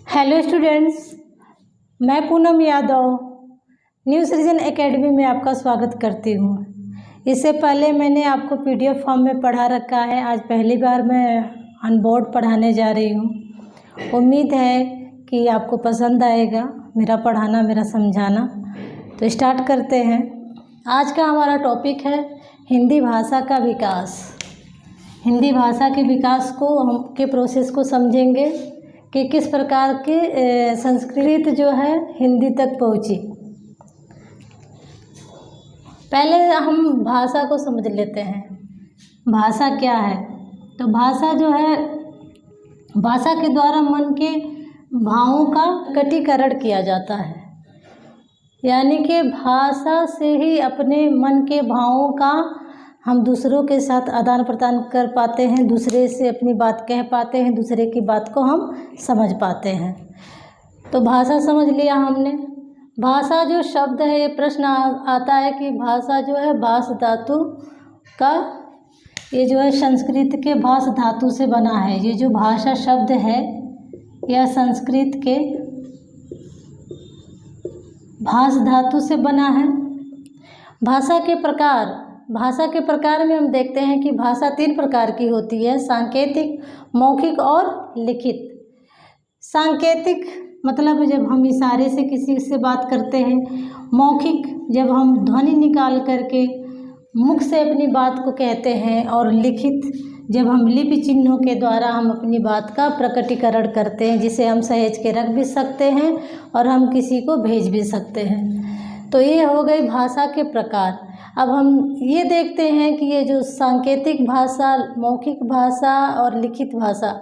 Hello students, मैं Poonam Yadav new सृजन academy में आपका स्वागत करती हूँ। इससे पहले मैंने आपको पीडीएफ फॉर्म में पढ़ा रखा है। आज पहली बार मैं ऑन बोर्ड पढ़ाने जा रही हूँ। उम्मीद है कि आपको पसंद आएगा मेरा पढ़ाना, मेरा समझाना। तो स्टार्ट करते हैं। आज का हमारा टॉपिक है हिंदी भाषा का विकास। हिंदी भाषा के विकास को हम के प्रोसेस को समझेंगे कि किस प्रकार के संस्कृत जो है हिंदी तक पहुँची। पहले हम भाषा को समझ लेते हैं। भाषा क्या है? तो भाषा जो है, भाषा के द्वारा मन के भावों का प्रकटीकरण किया जाता है। यानी कि भाषा से ही अपने मन के भावों का हम दूसरों के साथ आदान प्रदान कर पाते हैं, दूसरे से अपनी बात कह पाते हैं, दूसरे की बात को हम समझ पाते हैं। तो भाषा समझ लिया हमने। भाषा जो शब्द है, ये प्रश्न आता है कि भाषा जो है भाष धातु का, ये जो है संस्कृत के भाष धातु से बना है। ये जो भाषा शब्द है यह संस्कृत के भाष धातु से बना है। भाषा के प्रकार, भाषा के प्रकार में हम देखते हैं कि भाषा 3 प्रकार की होती है: सांकेतिक, मौखिक और लिखित। सांकेतिक मतलब जब हम इशारे से किसी से बात करते हैं। मौखिक जब हम ध्वनि निकाल करके मुख से अपनी बात को कहते हैं। और लिखित जब हम लिपि चिन्हों के द्वारा हम अपनी बात का प्रकटीकरण करते हैं, जिसे हम सहेज के रख भी सकते हैं और हम किसी को भेज भी सकते हैं। तो ये हो गई भाषा के प्रकार। अब हम ये देखते हैं कि ये जो सांकेतिक भाषा, मौखिक भाषा और लिखित भाषा,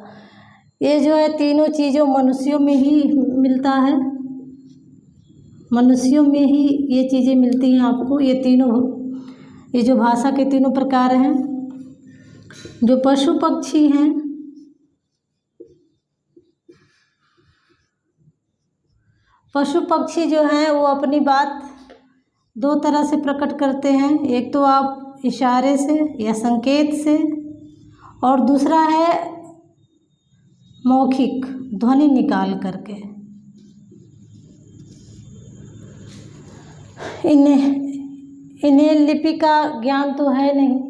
ये जो है तीनों चीज़ों मनुष्यों में ही मिलता है। मनुष्यों में ही ये चीज़ें मिलती हैं आपको। ये तीनों, ये जो भाषा के तीनों प्रकार हैं। जो पशु पक्षी हैं, पशु पक्षी जो हैं वो अपनी बात 2 तरह से प्रकट करते हैं। एक तो आप इशारे से या संकेत से, और दूसरा है मौखिक, ध्वनि निकाल करके। इन्हें लिपि का ज्ञान तो है नहीं।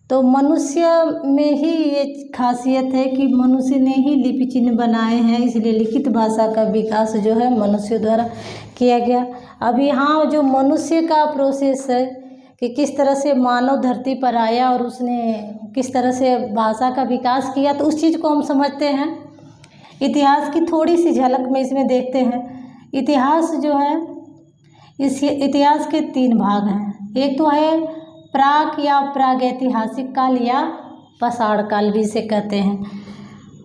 तो मनुष्य में ही ये खासियत है कि मनुष्य ने ही लिपि चिन्ह बनाए हैं, इसलिए लिखित भाषा का विकास जो है मनुष्य द्वारा किया गया। अब यहाँ जो मनुष्य का प्रोसेस है कि किस तरह से मानव धरती पर आया और उसने किस तरह से भाषा का विकास किया, तो उस चीज़ को हम समझते हैं। इतिहास की थोड़ी सी झलक में इसमें देखते हैं। इतिहास जो है, इस इतिहास के 3 भाग हैं। एक तो है प्राक या प्रागैतिहासिक काल या पाषाण काल भी इसे कहते हैं,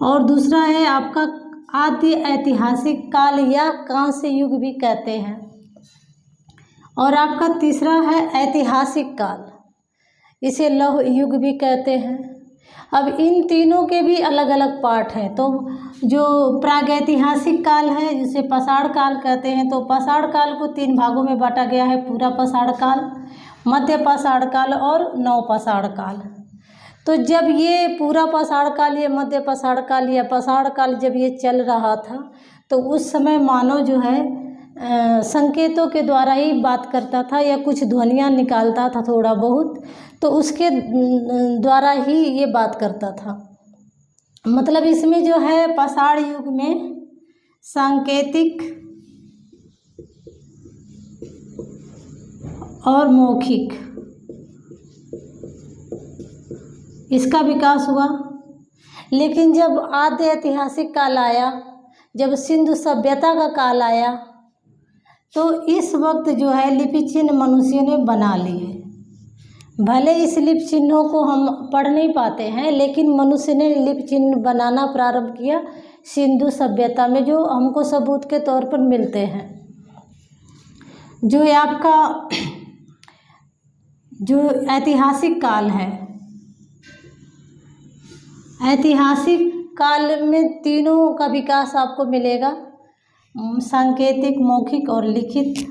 और दूसरा है आपका आदि ऐतिहासिक काल या कांस्य युग भी कहते हैं, और आपका तीसरा है ऐतिहासिक काल, इसे लौह युग भी कहते हैं। अब इन तीनों के भी अलग अलग पार्ट हैं। तो जो प्रागैतिहासिक काल है, जिसे पाषाण काल कहते हैं, तो पाषाण काल को 3 भागों में बांटा गया है: पूरा पाषाण काल, मध्य पाषाण काल और नव पाषाण काल। तो जब ये पूरा पाषाण काल, ये मध्य पाषाण काल या पाषाण काल जब ये चल रहा था, तो उस समय मानव जो है संकेतों के द्वारा ही बात करता था या कुछ ध्वनियाँ निकालता था थोड़ा बहुत, तो उसके द्वारा ही ये बात करता था। मतलब इसमें जो है पाषाण युग में सांकेतिक और मौखिक, इसका विकास हुआ। लेकिन जब आद्य ऐतिहासिक काल आया, जब सिंधु सभ्यता का काल आया, तो इस वक्त जो है लिपि चिन्ह मनुष्य ने बना लिए। भले इस लिपि चिन्हों को हम पढ़ नहीं पाते हैं, लेकिन मनुष्य ने लिपि चिन्ह बनाना प्रारंभ किया सिंधु सभ्यता में, जो हमको सबूत के तौर पर मिलते हैं। जो है आपका जो ऐतिहासिक काल है, ऐतिहासिक काल में तीनों का विकास आपको मिलेगा: सांकेतिक, मौखिक और लिखित।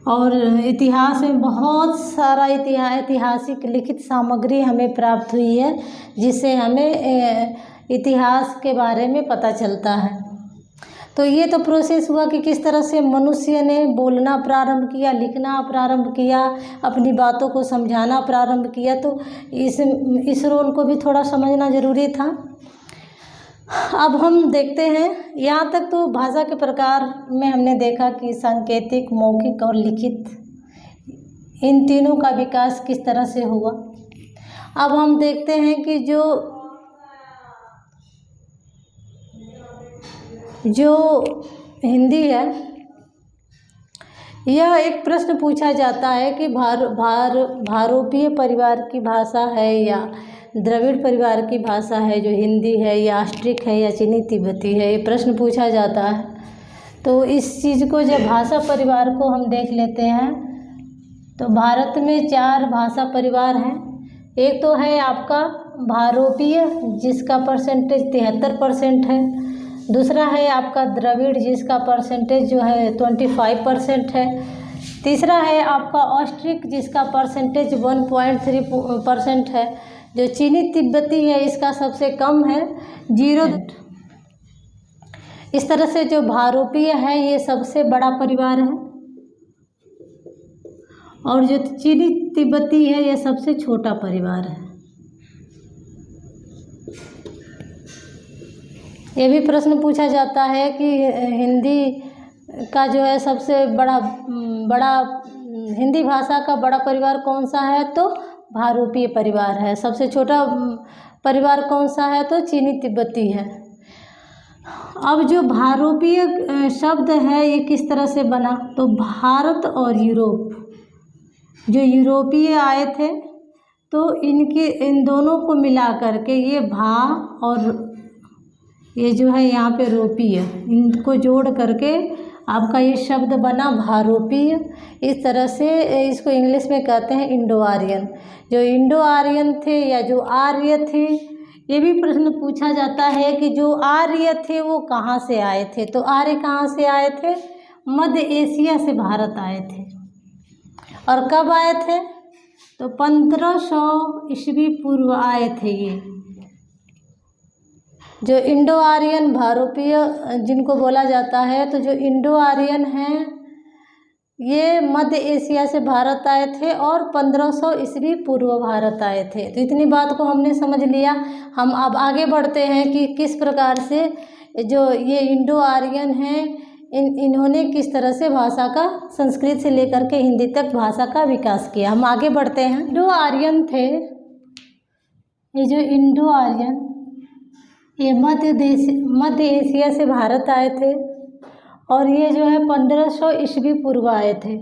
और इतिहास में बहुत सारा ऐतिहासिक लिखित सामग्री हमें प्राप्त हुई है, जिससे हमें इतिहास के बारे में पता चलता है। तो ये तो प्रोसेस हुआ कि किस तरह से मनुष्य ने बोलना प्रारंभ किया, लिखना प्रारंभ किया, अपनी बातों को समझाना प्रारंभ किया। तो इस रोल को भी थोड़ा समझना ज़रूरी था। अब हम देखते हैं, यहाँ तक तो भाषा के प्रकार में हमने देखा कि सांकेतिक, मौखिक और लिखित, इन तीनों का विकास किस तरह से हुआ। अब हम देखते हैं कि जो हिंदी है, यह एक प्रश्न पूछा जाता है कि भारोपीय परिवार की भाषा है या द्रविड़ परिवार की भाषा है जो हिंदी है, या ऑस्ट्रिक है या चीनी तिब्बती है, ये प्रश्न पूछा जाता है। तो इस चीज़ को, जब भाषा परिवार को हम देख लेते हैं, तो भारत में 4 भाषा परिवार हैं। एक तो है आपका भारोपीय, जिसका परसेंटेज 73% है। दूसरा है आपका द्रविड़, जिसका परसेंटेज जो है 25% है। तीसरा है आपका ऑस्ट्रिक, जिसका परसेंटेज 1.3% है। जो चीनी तिब्बती है, इसका सबसे कम है 0। इस तरह से जो भारोपीय है ये सबसे बड़ा परिवार है, और जो चीनी तिब्बती है ये सबसे छोटा परिवार है। ये भी प्रश्न पूछा जाता है कि हिंदी का जो है सबसे बड़ा हिंदी भाषा का बड़ा परिवार कौन सा है, तो भारोपीय परिवार है। सबसे छोटा परिवार कौन सा है, तो चीनी तिब्बती है। अब जो भारोपीय शब्द है ये किस तरह से बना, तो भारत और यूरोप, जो यूरोपीय आए थे, तो इन दोनों को मिला करके ये भा और ये जो है यहाँ पे रोपीय, इनको जोड़ करके आपका ये शब्द बना भारोपीय। इस तरह से इसको इंग्लिश में कहते हैं इंडो आर्यन। जो इंडो आर्यन थे या जो आर्य थे, ये भी प्रश्न पूछा जाता है कि जो आर्य थे वो कहाँ से आए थे। तो आर्य कहाँ से आए थे, मध्य एशिया से भारत आए थे। और कब आए थे, तो 1500 ईस्वी पूर्व आए थे। ये जो इंडो आर्यन भारोपीय जिनको बोला जाता है, तो जो इंडो आर्यन हैं ये मध्य एशिया से भारत आए थे और 1500 ईस्वी पूर्व भारत आए थे। तो इतनी बात को हमने समझ लिया। हम अब आगे बढ़ते हैं कि किस प्रकार से जो ये इंडो आर्यन हैं इन्होंने किस तरह से भाषा का संस्कृत से लेकर के हिंदी तक भाषा का विकास किया। हम आगे बढ़ते हैं। इंडो आर्यन थे, ये जो इंडो आर्यन ये मध्य एशिया से भारत आए थे, और ये जो है 1500 ईस्वी पूर्व आए थे।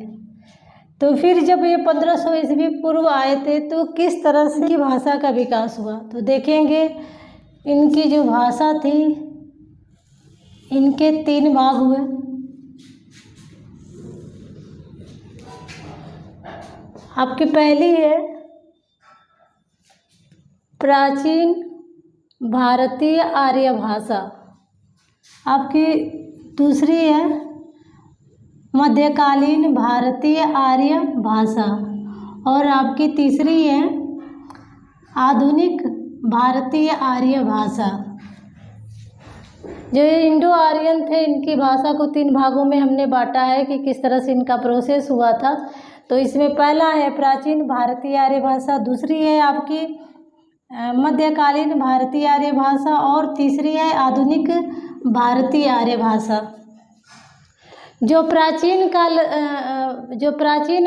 तो फिर जब ये 1500 ईस्वी पूर्व आए थे, तो किस तरह से की भाषा का विकास हुआ, तो देखेंगे इनकी जो भाषा थी, इनके 3 भाग हुए। आपकी पहली है प्राचीन भारतीय आर्य भाषा, आपकी दूसरी है मध्यकालीन भारतीय आर्य भाषा, और आपकी तीसरी है आधुनिक भारतीय आर्य भाषा। जो इंडो आर्यन थे, इनकी भाषा को 3 भागों में हमने बांटा है कि किस तरह से इनका प्रोसेस हुआ था। तो इसमें पहला है प्राचीन भारतीय आर्य भाषा, दूसरी है आपकी मध्यकालीन भारतीय आर्य भाषा, और तीसरी है आधुनिक भारतीय आर्य भाषा। जो प्राचीन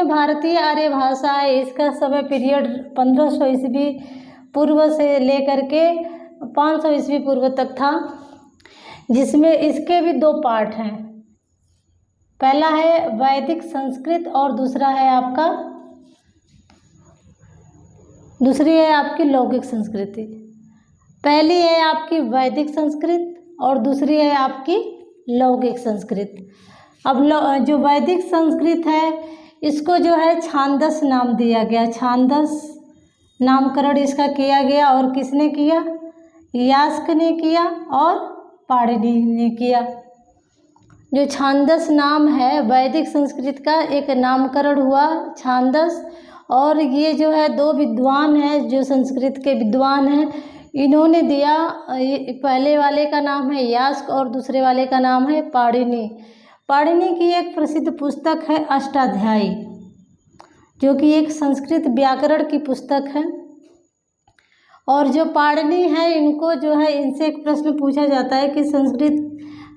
भारतीय आर्य भाषा है, इसका समय पीरियड 1500 ईस्वी पूर्व से लेकर के 500 ईस्वी पूर्व तक था, जिसमें इसके भी 2 पार्ट हैं। पहला है वैदिक संस्कृत और दूसरी है आपकी लौकिक संस्कृति। पहली है आपकी वैदिक संस्कृत और दूसरी है आपकी लौकिक संस्कृत। अब जो वैदिक संस्कृत है, इसको जो है छांदस नाम दिया गया, छांदस नामकरण इसका किया गया। और किसने किया, यास्क ने किया और पाणिनि ने किया। जो छांदस नाम है वैदिक संस्कृत का, एक नामकरण हुआ छांदस। और ये जो है 2 विद्वान हैं जो संस्कृत के विद्वान हैं, इन्होंने दिया। पहले वाले का नाम है यास्क और दूसरे वाले का नाम है पाणिनि। पाणिनि की एक प्रसिद्ध पुस्तक है अष्टाध्यायी, जो कि एक संस्कृत व्याकरण की पुस्तक है। और जो पाणिनि है, इनको जो है, इनसे एक प्रश्न पूछा जाता है कि संस्कृत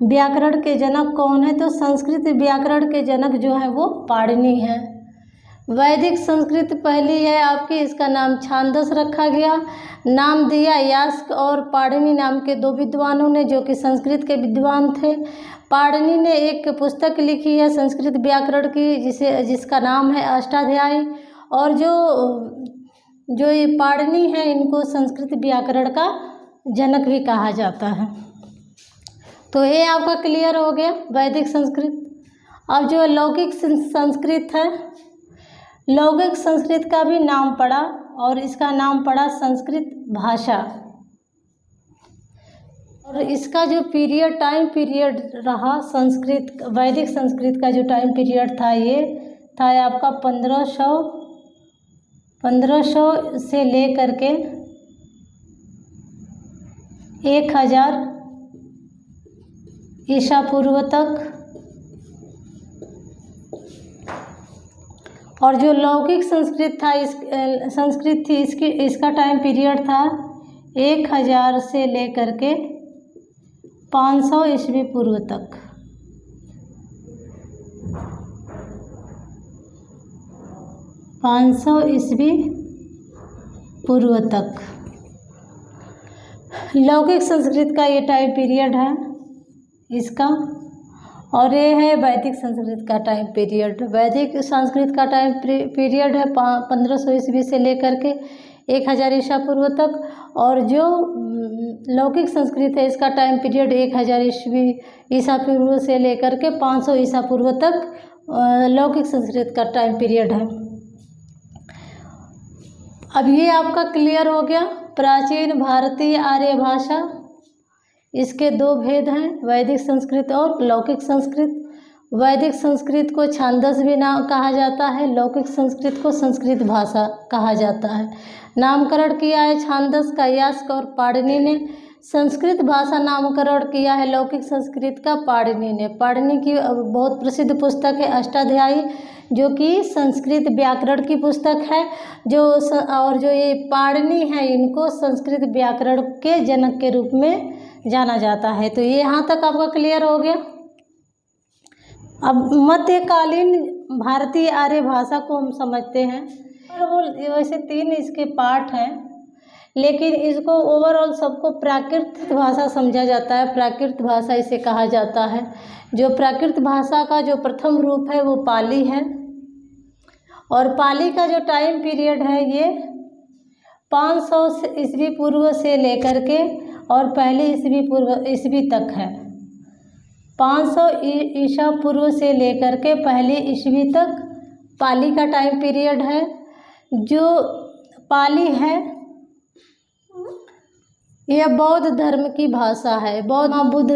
व्याकरण के जनक कौन है, तो संस्कृत व्याकरण के जनक जो है वो पाणिनि है। वैदिक संस्कृत पहली है आपकी, इसका नाम छांदस रखा गया। नाम दिया यास्क और पाणिनि नाम के दो विद्वानों ने, जो कि संस्कृत के विद्वान थे। पाणिनि ने एक पुस्तक लिखी है संस्कृत व्याकरण की, जिसका नाम है अष्टाध्यायी। और जो ये पाणिनि है, इनको संस्कृत व्याकरण का जनक भी कहा जाता है। तो ये आपका क्लियर हो गया वैदिक संस्कृत। अब जो लौकिक संस्कृत है, लौकिक संस्कृत का भी नाम पड़ा और इसका नाम पड़ा संस्कृत भाषा। और इसका जो टाइम पीरियड रहा संस्कृत, वैदिक संस्कृत का जो टाइम पीरियड था, ये था आपका 1500 से लेकर के 1000 ईसा पूर्व तक। और जो लौकिक संस्कृत था, संस्कृत थी, इसका टाइम पीरियड था 1000 से लेकर के 500 ईस्वी पूर्व तक। 500 ईस्वी पूर्व तक लौकिक संस्कृत का ये टाइम पीरियड है इसका। और ये है वैदिक संस्कृत का टाइम पीरियड। वैदिक संस्कृत का टाइम पीरियड है 1500 ईस्वी से लेकर के 1000 ईसा पूर्व तक। और जो लौकिक संस्कृत है, इसका टाइम पीरियड 1000 ईसा पूर्व से लेकर के 500 ईसा पूर्व तक लौकिक संस्कृत का टाइम पीरियड है। अब ये आपका क्लियर हो गया प्राचीन भारतीय आर्य भाषा। इसके दो भेद हैं, वैदिक संस्कृत और लौकिक संस्कृत। वैदिक संस्कृत को छांदस भी नाम कहा जाता है, लौकिक संस्कृत को संस्कृत भाषा कहा जाता है। नामकरण किया है छांदस का यास्क और पाणिनि ने। संस्कृत भाषा नामकरण किया है लौकिक संस्कृत का पाणिनि ने। पाणिनि की बहुत प्रसिद्ध पुस्तक है अष्टाध्यायी, जो कि संस्कृत व्याकरण की पुस्तक है। और जो ये पाणिनि है, इनको संस्कृत व्याकरण के जनक के रूप में जाना जाता है। तो ये यहाँ तक आपका क्लियर हो गया। अब मध्यकालीन भारतीय आर्य भाषा को हम समझते हैं। वैसे 3 इसके पार्ट हैं, लेकिन इसको ओवरऑल सबको प्राकृत भाषा समझा जाता है। प्राकृत भाषा इसे कहा जाता है। जो प्राकृत भाषा का जो प्रथम रूप है वो पाली है। और पाली का जो टाइम पीरियड है ये 500 ईस्वी पूर्व से लेकर के और पहली ईस्वी तक है। 500 ईसा पूर्व से लेकर के पहली ईस्वी तक पाली का टाइम पीरियड है। जो पाली है यह बौद्ध धर्म की भाषा है। बुद्ध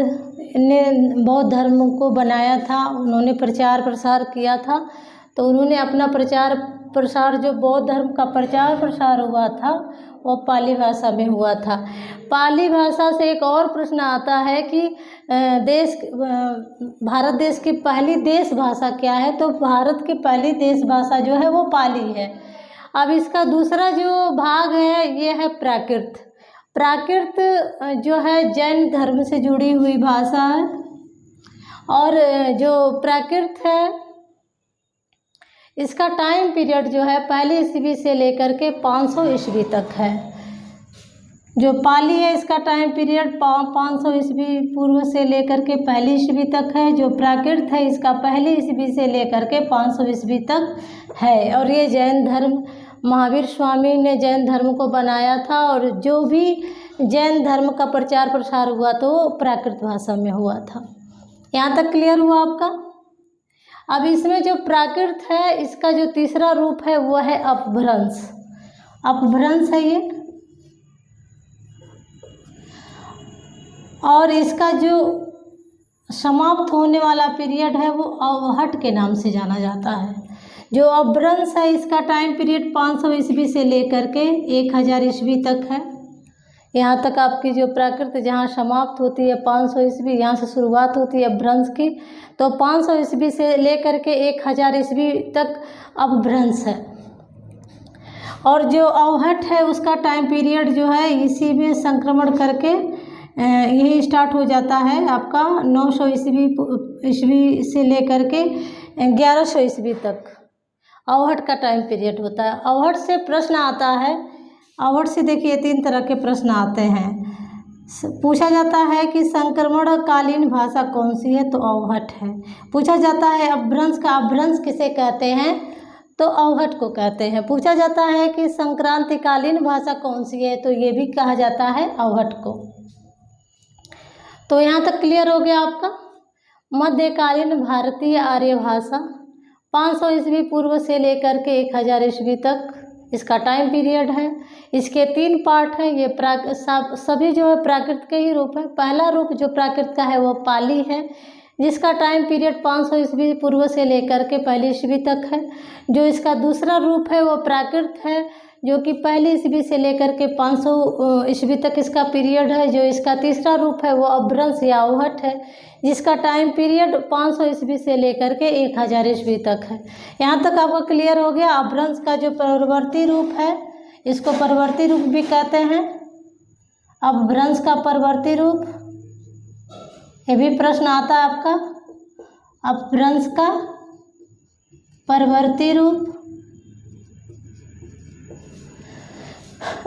ने बौद्ध धर्म को बनाया था, उन्होंने प्रचार प्रसार किया था। तो उन्होंने अपना प्रचार प्रसार, जो बौद्ध धर्म का प्रचार प्रसार हुआ था, वो पाली भाषा में हुआ था। पाली भाषा से एक और प्रश्न आता है कि भारत देश की पहली देश भाषा क्या है। तो भारत की पहली देश भाषा जो है वो पाली है। अब इसका दूसरा जो भाग है ये है प्राकृत। प्राकृत जो है जैन धर्म से जुड़ी हुई भाषा है। और जो प्राकृत है, इसका टाइम पीरियड जो है पहली ईस्वी से लेकर के 500 ईस्वी तक है। जो पाली है, इसका टाइम पीरियड 500 ईस्वी पूर्व से लेकर के पहली ईस्वी तक है। जो प्राकृत है, इसका पहली ईस्वी से लेकर के 500 ईस्वी तक है। और ये जैन धर्म, महावीर स्वामी ने जैन धर्म को बनाया था। और जो भी जैन धर्म का प्रचार प्रसार हुआ तो वो प्राकृत भाषा में हुआ था। यहाँ तक क्लियर हुआ आपका। अब इसमें जो प्राकृत है, इसका जो तीसरा रूप है वो है अपभ्रंश। अपभ्रंश है ये। और इसका जो समाप्त होने वाला पीरियड है वो अवहट के नाम से जाना जाता है। जो अपभ्रंश है, इसका टाइम पीरियड 500 ईस्वी से लेकर के 1000 ईस्वी तक है। यहाँ तक आपकी जो प्राकृत जहाँ समाप्त होती है 500 ईस्वी, यहाँ से शुरुआत होती है अपभ्रंश की, तो 500 ईस्वी से लेकर के 1000 ईस्वी तक अपभ्रंश है। और जो अवहट है उसका टाइम पीरियड जो है इसी में संक्रमण करके यही स्टार्ट हो जाता है आपका 900 ईस्वी से लेकर के 1100 ईस्वी तक अवहट का टाइम पीरियड होता है। अवहट से प्रश्न आता है, अवहट से देखिए 3 तरह के प्रश्न आते हैं। पूछा जाता है कि संक्रमणकालीन भाषा कौन सी है, तो अवहट है। पूछा जाता है अपभ्रंश का अपभ्रंश किसे कहते हैं, तो अवहट को कहते हैं। पूछा जाता है कि संक्रांतिकालीन भाषा कौन सी है, तो ये भी कहा जाता है अवहट को। तो यहाँ तक क्लियर हो गया आपका। मध्यकालीन भारतीय आर्य भाषा 500 ईस्वी पूर्व से लेकर के 1000 ईस्वी तक इसका टाइम पीरियड है। इसके 3 पार्ट हैं। ये सभी जो है प्राकृत के ही रूप है। पहला रूप जो प्राकृत का है वो पाली है, जिसका टाइम पीरियड 500 ईस्वी पूर्व से लेकर के 1 ईस्वी तक है। जो इसका दूसरा रूप है वो प्राकृत है, जो कि 1 ईस्वी से लेकर के 500 ईस्वी तक इसका पीरियड है। जो इसका तीसरा रूप है वो अपभ्रंश या अवहट है, जिसका टाइम पीरियड 500 ईस्वी से लेकर के 1000 ईस्वी तक है। यहाँ तक आपको क्लियर हो गया। अपभ्रंश का जो परवर्ती रूप है इसको परवर्ती रूप भी कहते हैं। अपभ्रंश का परवर्ती रूप, ये भी प्रश्न आता है आपका। अपभ्रंश का परवर्ती रूप,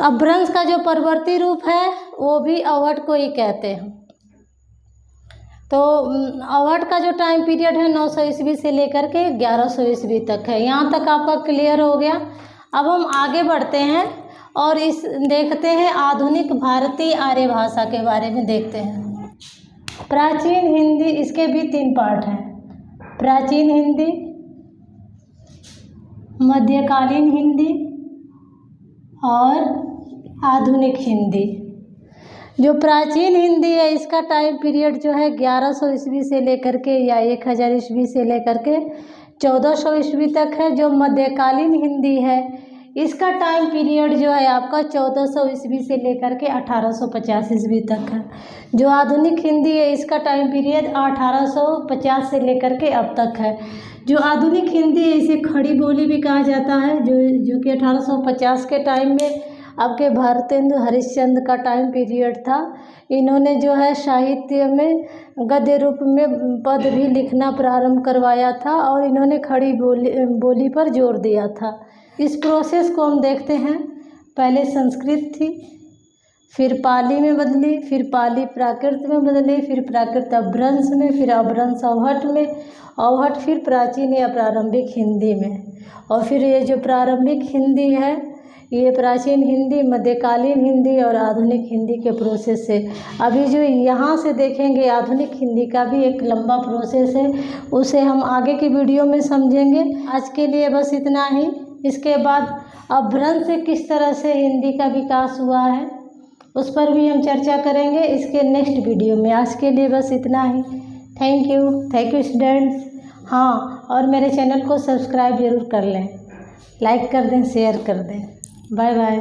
अपभ्रंश का जो परवर्ती रूप है वो भी अवहट को ही कहते हैं। तो अवहट का जो टाइम पीरियड है 900 ईस्वी से लेकर के 1100 ईस्वी तक है। यहाँ तक आपका क्लियर हो गया। अब हम आगे बढ़ते हैं और इस देखते हैं आधुनिक भारतीय आर्य भाषा के बारे में देखते हैं। प्राचीन हिंदी, इसके भी 3 पार्ट हैं। प्राचीन हिंदी, मध्यकालीन हिंदी और आधुनिक हिंदी। जो प्राचीन हिंदी है इसका टाइम पीरियड जो है 1100 ईस्वी से लेकर के या 1000 ईस्वी से लेकर के 1400 ईस्वी तक है। जो मध्यकालीन हिंदी है इसका टाइम पीरियड जो है आपका 1400 ईस्वी से लेकर के 1850 ईस्वी तक है। जो आधुनिक हिंदी है इसका टाइम पीरियड 1850 से लेकर के अब तक है। जो आधुनिक हिंदी है इसे खड़ी बोली भी कहा जाता है, जो कि 1850 के टाइम में आपके भारतेंदु हरिश्चंद्र का टाइम पीरियड था। इन्होंने जो है साहित्य में गद्य रूप में पद भी लिखना प्रारंभ करवाया था और इन्होंने खड़ी बोली पर जोर दिया था। इस प्रोसेस को हम देखते हैं। पहले संस्कृत थी, फिर पाली में बदली, फिर पाली प्राकृत में बदली, फिर प्राकृत अपभ्रंश में, फिर अपभ्रंश अवहट में, अवहट फिर प्राचीन या प्रारंभिक हिंदी में, और फिर ये जो प्रारंभिक हिंदी है ये प्राचीन हिंदी, मध्यकालीन हिंदी और आधुनिक हिंदी के प्रोसेस है। अभी जो यहाँ से देखेंगे आधुनिक हिंदी का भी एक लंबा प्रोसेस है, उसे हम आगे की वीडियो में समझेंगे। आज के लिए बस इतना ही। इसके बाद अपभ्रंश से किस तरह से हिंदी का विकास हुआ है उस पर भी हम चर्चा करेंगे इसके नेक्स्ट वीडियो में। आज के लिए बस इतना ही। Thank you students. हाँ, और मेरे चैनल को सब्सक्राइब ज़रूर कर लें, लाइक कर दें, शेयर कर दें। Bye bye.